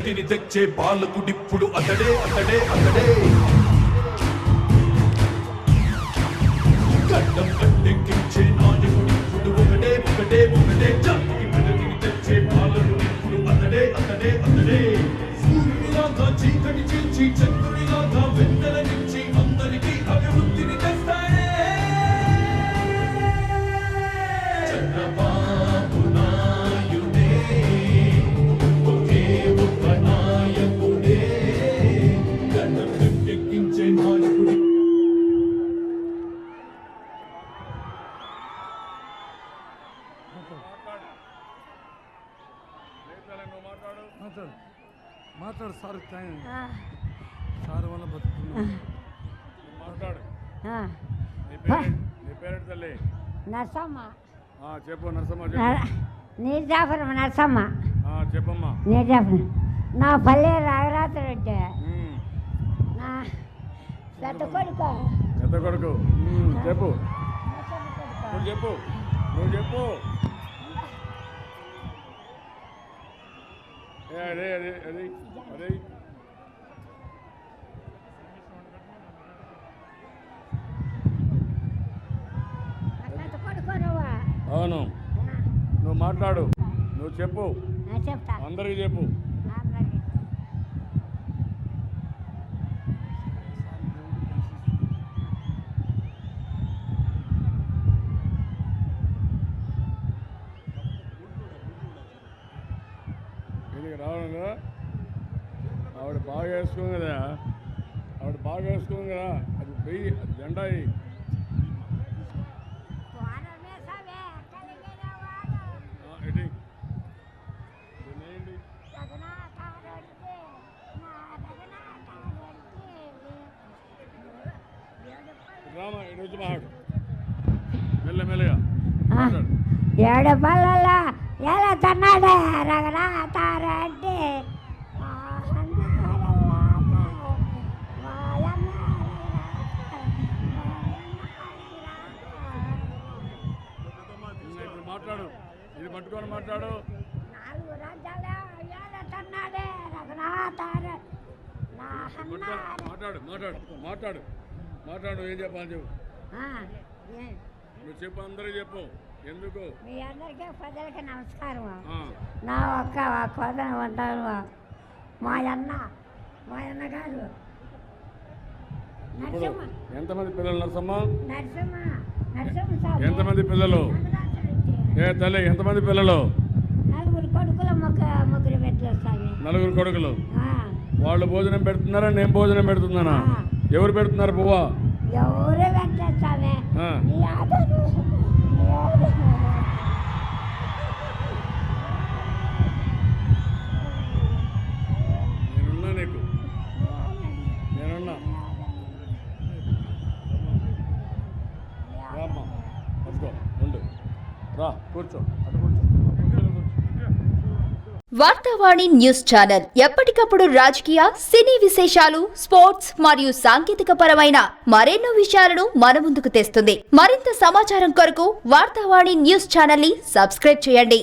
శక్తిని తెచ్చే పాలకుడిప్పుడు అతడే అతడే అతడే గడ్డం కట్టెక్కించే నాయకుడిప్పుడు ఒకటే ఒకటే ఒకటే జాతికి ప్రగతిని తెచ్చే పాలకుడిప్పుడు అతడే అతడే అతడే సూర్యుడిలాగా చీకటి చీల్చి చంద్రుడిలాగా వెన్నెల నుంచి అందరికీ అభివృద్ధిని తెస్తాడే చంద్రబాబు నాయుడే ఒకే ఒక్క నాయకుడే గడ్డం కట్టెక్కించే నాయకుడి మాట్లాడు సార్ సార్ వల్ల బతుకున్నా మాట్లాడు నీ పేరు తల్లి నర్సమ్మ చెప్పు నరసమ్మ నీర్జాపురం నర్సమ్మ చెప్పమ్మా నీర్జాపురం నా పల్లె రాఘరాత్రి రెడ్డి నా పెద్ద కొడుకు పెద్ద కొడుకు చెప్పు నువ్వు చెప్పు నువ్వు చెప్పు అదే అదే అదే అదే పెద్ద కొడుకు నువ్వు అవును నువ్వు మాట్లాడు నువ్వు చెప్పు చెప్తా అందరికీ చెప్పు రావడం కదా ఆవిడ బాగా వేసుకోం కదా ఆవిడ బాగా వేసుకోం కదా అది వెయ్యి జెండా రామా ఈరోజు మాట్లాడు మెల్లమెల్లగా మాట్లాడు ఏడు పళ్ళ ఎలా తన్నాడే రఘునాథారెడ్డి మాట్లాడు ఇది పట్టుకొని మాట్లాడు 4 రాజ్యాలు ఎలా తన్నాడే రఘునాథారెడ్డి మాట్లాడు మాట్లాడు మాట్లాడు మాట్లాడు ఏం చెప్పాలి చెప్పు నువ్వు చెప్పు అందరూ చెప్పు ఎందుకు మీ అందరికీ ప్రజలకి నమస్కారం నా ఒక్క కోదన ఉంటారు మా అన్న గారు నరసింహ ఎంతమంది పిల్లలు నరసమ్మ నరసింహ ఎంతమంది పిల్లలు ఏ తల్లి ఎంతమంది పిల్లలు 4 కొడుకులు ముగ్గురు పెట్టేస్తాను 4 కొడుకులు వాళ్ళు భోజనం పెడుతున్నారా నేను భోజనం పెడుతున్నానా ఎవరు పెడుతున్నారు పువ్వా ఎవరు పెట్టేస్తామే నేనున్నా నీకు నేనున్నా రామ్మా వద్దుకో ఉండు రా కూర్చో అటు కూర్చో వార్తావాణి న్యూస్ ఛానల్ ఎప్పటికప్పుడు రాజకీయ సినీ విశేషాలు స్పోర్ట్స్ మరియు సాంకేతిక పరమైన మరెన్నో విషయాలను మన ముందుకు తెస్తుంది. మరింత సమాచారం కొరకు వార్తావాణి న్యూస్ ఛానల్ ని సబ్స్క్రైబ్ చేయండి.